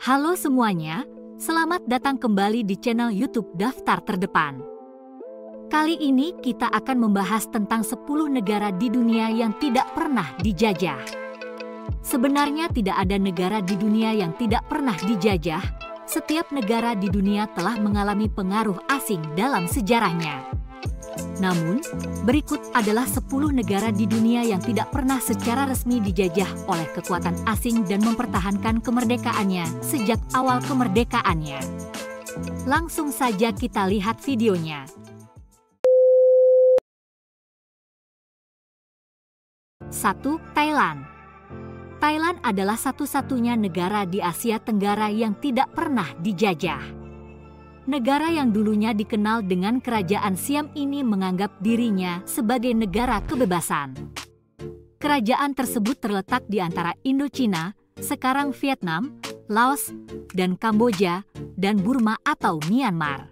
Halo semuanya, selamat datang kembali di channel YouTube Daftar Terdepan. Kali ini kita akan membahas tentang 10 negara di dunia yang tidak pernah dijajah. Sebenarnya tidak ada negara di dunia yang tidak pernah dijajah. Setiap negara di dunia telah mengalami pengaruh asing dalam sejarahnya. Namun, berikut adalah 10 negara di dunia yang tidak pernah secara resmi dijajah oleh kekuatan asing dan mempertahankan kemerdekaannya sejak awal kemerdekaannya. Langsung saja kita lihat videonya. 1. Thailand. Thailand adalah satu-satunya negara di Asia Tenggara yang tidak pernah dijajah. Negara yang dulunya dikenal dengan Kerajaan Siam ini menganggap dirinya sebagai negara kebebasan. Kerajaan tersebut terletak di antara Indochina, sekarang Vietnam, Laos, dan Kamboja, dan Burma atau Myanmar.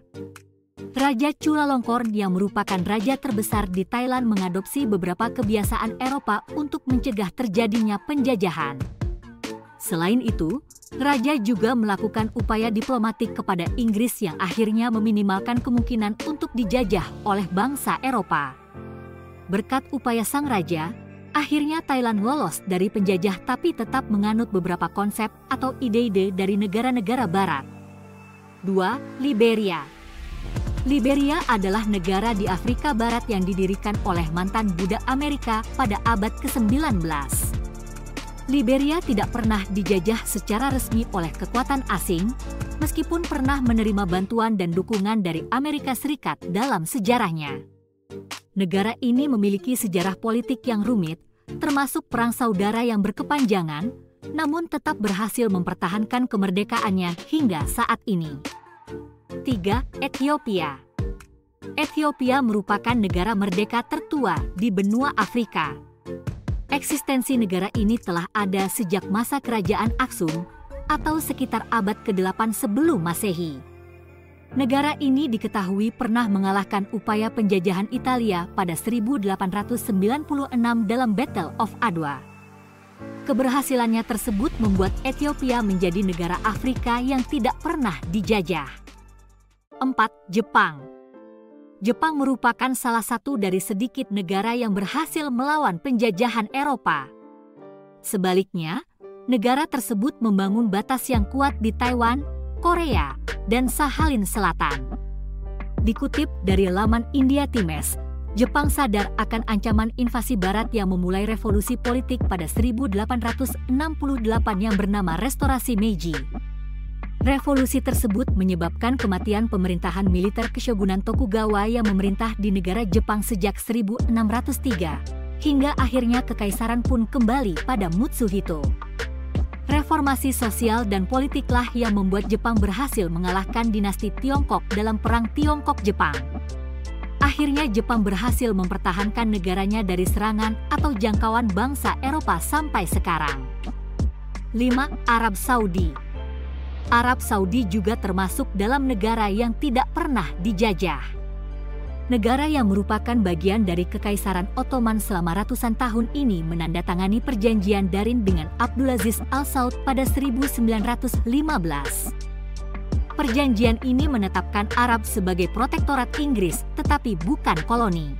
Raja Chulalongkorn yang merupakan raja terbesar di Thailand mengadopsi beberapa kebiasaan Eropa untuk mencegah terjadinya penjajahan. Selain itu, raja juga melakukan upaya diplomatik kepada Inggris yang akhirnya meminimalkan kemungkinan untuk dijajah oleh bangsa Eropa. Berkat upaya sang raja, akhirnya Thailand lolos dari penjajah tapi tetap menganut beberapa konsep atau ide-ide dari negara-negara barat. 2. Liberia. Liberia adalah negara di Afrika Barat yang didirikan oleh mantan budak Amerika pada abad ke-19. Liberia tidak pernah dijajah secara resmi oleh kekuatan asing, meskipun pernah menerima bantuan dan dukungan dari Amerika Serikat dalam sejarahnya. Negara ini memiliki sejarah politik yang rumit, termasuk perang saudara yang berkepanjangan, namun tetap berhasil mempertahankan kemerdekaannya hingga saat ini. 3. Ethiopia. Ethiopia merupakan negara merdeka tertua di benua Afrika. Eksistensi negara ini telah ada sejak masa kerajaan Aksum atau sekitar abad ke-8 sebelum Masehi. Negara ini diketahui pernah mengalahkan upaya penjajahan Italia pada 1896 dalam Battle of Adwa. Keberhasilannya tersebut membuat Ethiopia menjadi negara Afrika yang tidak pernah dijajah. 4. Jepang. Jepang merupakan salah satu dari sedikit negara yang berhasil melawan penjajahan Eropa. Sebaliknya, negara tersebut membangun batas yang kuat di Taiwan, Korea, dan Sakhalin Selatan. Dikutip dari laman India Times, Jepang sadar akan ancaman invasi Barat yang memulai revolusi politik pada 1868 yang bernama Restorasi Meiji. Revolusi tersebut menyebabkan kematian pemerintahan militer Keshogunan Tokugawa yang memerintah di negara Jepang sejak 1603, hingga akhirnya kekaisaran pun kembali pada Mutsuhito. Reformasi sosial dan politiklah yang membuat Jepang berhasil mengalahkan dinasti Tiongkok dalam Perang Tiongkok-Jepang. Akhirnya Jepang berhasil mempertahankan negaranya dari serangan atau jangkauan bangsa Eropa sampai sekarang. 5. Arab Saudi. Arab Saudi juga termasuk dalam negara yang tidak pernah dijajah. Negara yang merupakan bagian dari Kekaisaran Ottoman selama ratusan tahun ini menandatangani perjanjian Darin dengan Abdulaziz Al Saud pada 1915. Perjanjian ini menetapkan Arab sebagai protektorat Inggris, tetapi bukan koloni.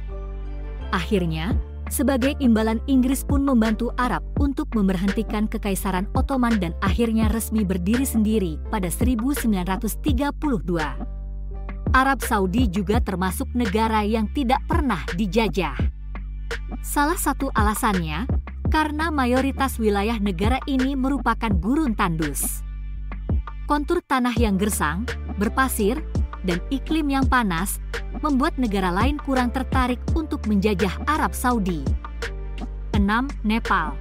Akhirnya, sebagai imbalan Inggris pun membantu Arab untuk memberhentikan Kekaisaran Ottoman dan akhirnya resmi berdiri sendiri pada 1932. Arab Saudi juga termasuk negara yang tidak pernah dijajah. Salah satu alasannya, karena mayoritas wilayah negara ini merupakan gurun tandus. Kontur tanah yang gersang, berpasir, dan iklim yang panas membuat negara lain kurang tertarik untuk menjajah Arab Saudi. 6. Nepal.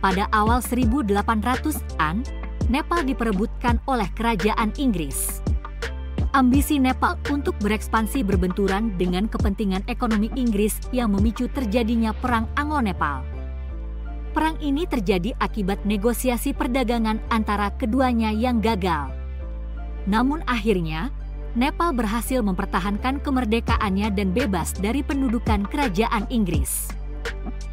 Pada awal 1800-an, Nepal diperebutkan oleh kerajaan Inggris. Ambisi Nepal untuk berekspansi berbenturan dengan kepentingan ekonomi Inggris yang memicu terjadinya Perang Anglo-Nepal. Perang ini terjadi akibat negosiasi perdagangan antara keduanya yang gagal. Namun akhirnya, Nepal berhasil mempertahankan kemerdekaannya dan bebas dari pendudukan kerajaan Inggris.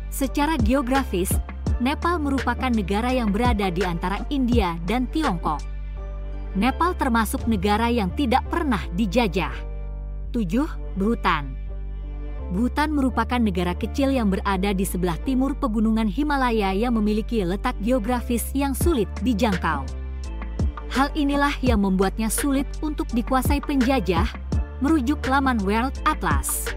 Secara geografis, Nepal merupakan negara yang berada di antara India dan Tiongkok. Nepal termasuk negara yang tidak pernah dijajah. 7. Bhutan. Bhutan merupakan negara kecil yang berada di sebelah timur pegunungan Himalaya yang memiliki letak geografis yang sulit dijangkau. Hal inilah yang membuatnya sulit untuk dikuasai penjajah, merujuk laman World Atlas.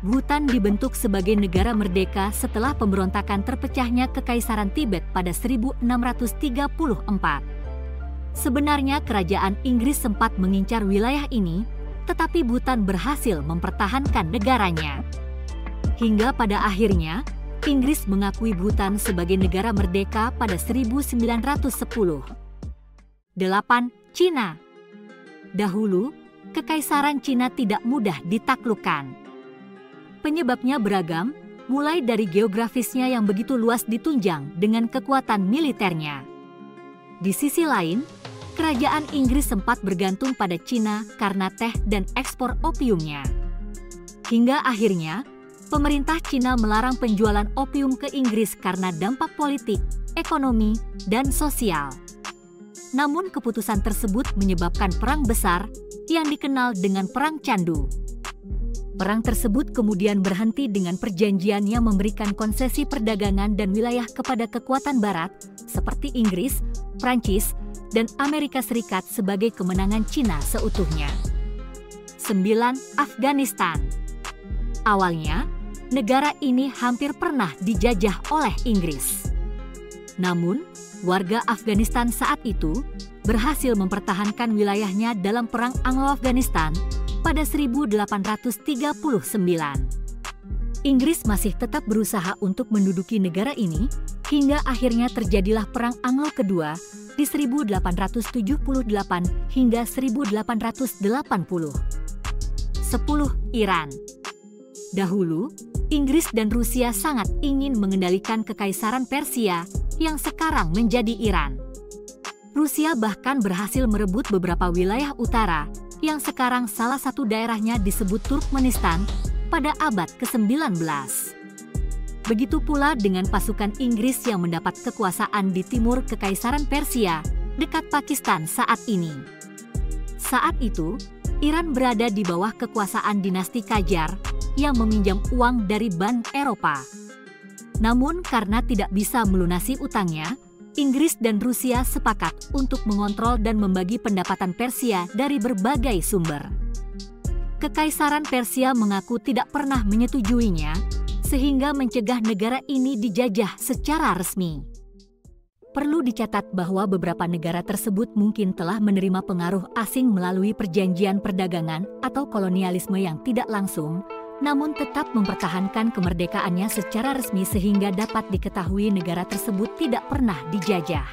Bhutan dibentuk sebagai negara merdeka setelah pemberontakan terpecahnya Kekaisaran Tibet pada 1634. Sebenarnya kerajaan Inggris sempat mengincar wilayah ini, tetapi Bhutan berhasil mempertahankan negaranya. Hingga pada akhirnya, Inggris mengakui Bhutan sebagai negara merdeka pada 1910. 8. Cina. Dahulu, Kekaisaran Cina tidak mudah ditaklukkan. Penyebabnya beragam, mulai dari geografisnya yang begitu luas ditunjang dengan kekuatan militernya. Di sisi lain, kerajaan Inggris sempat bergantung pada Cina karena teh dan ekspor opiumnya. Hingga akhirnya, pemerintah Cina melarang penjualan opium ke Inggris karena dampak politik, ekonomi, dan sosial. Namun keputusan tersebut menyebabkan perang besar yang dikenal dengan Perang Candu. Perang tersebut kemudian berhenti dengan perjanjian yang memberikan konsesi perdagangan dan wilayah kepada kekuatan Barat seperti Inggris, Prancis, dan Amerika Serikat sebagai kemenangan Cina seutuhnya. 9. Afghanistan. Awalnya, negara ini hampir pernah dijajah oleh Inggris. Namun, warga Afghanistan saat itu berhasil mempertahankan wilayahnya dalam Perang Anglo-Afghanistan pada 1839. Inggris masih tetap berusaha untuk menduduki negara ini hingga akhirnya terjadilah Perang Anglo kedua di 1878 hingga 1880. 10. Iran. Dahulu, Inggris dan Rusia sangat ingin mengendalikan Kekaisaran Persia yang sekarang menjadi Iran. Rusia bahkan berhasil merebut beberapa wilayah utara yang sekarang salah satu daerahnya disebut Turkmenistan pada abad ke-19. Begitu pula dengan pasukan Inggris yang mendapat kekuasaan di timur Kekaisaran Persia dekat Pakistan saat ini. Saat itu, Iran berada di bawah kekuasaan dinasti Qajar yang meminjam uang dari bank Eropa. Namun karena tidak bisa melunasi utangnya, Inggris dan Rusia sepakat untuk mengontrol dan membagi pendapatan Persia dari berbagai sumber. Kekaisaran Persia mengaku tidak pernah menyetujuinya, sehingga mencegah negara ini dijajah secara resmi. Perlu dicatat bahwa beberapa negara tersebut mungkin telah menerima pengaruh asing melalui perjanjian perdagangan atau kolonialisme yang tidak langsung, namun tetap mempertahankan kemerdekaannya secara resmi sehingga dapat diketahui negara tersebut tidak pernah dijajah.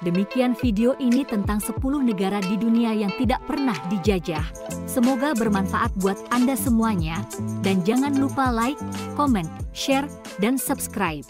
Demikian video ini tentang 10 negara di dunia yang tidak pernah dijajah. Semoga bermanfaat buat Anda semuanya, dan jangan lupa like, comment, share, dan subscribe.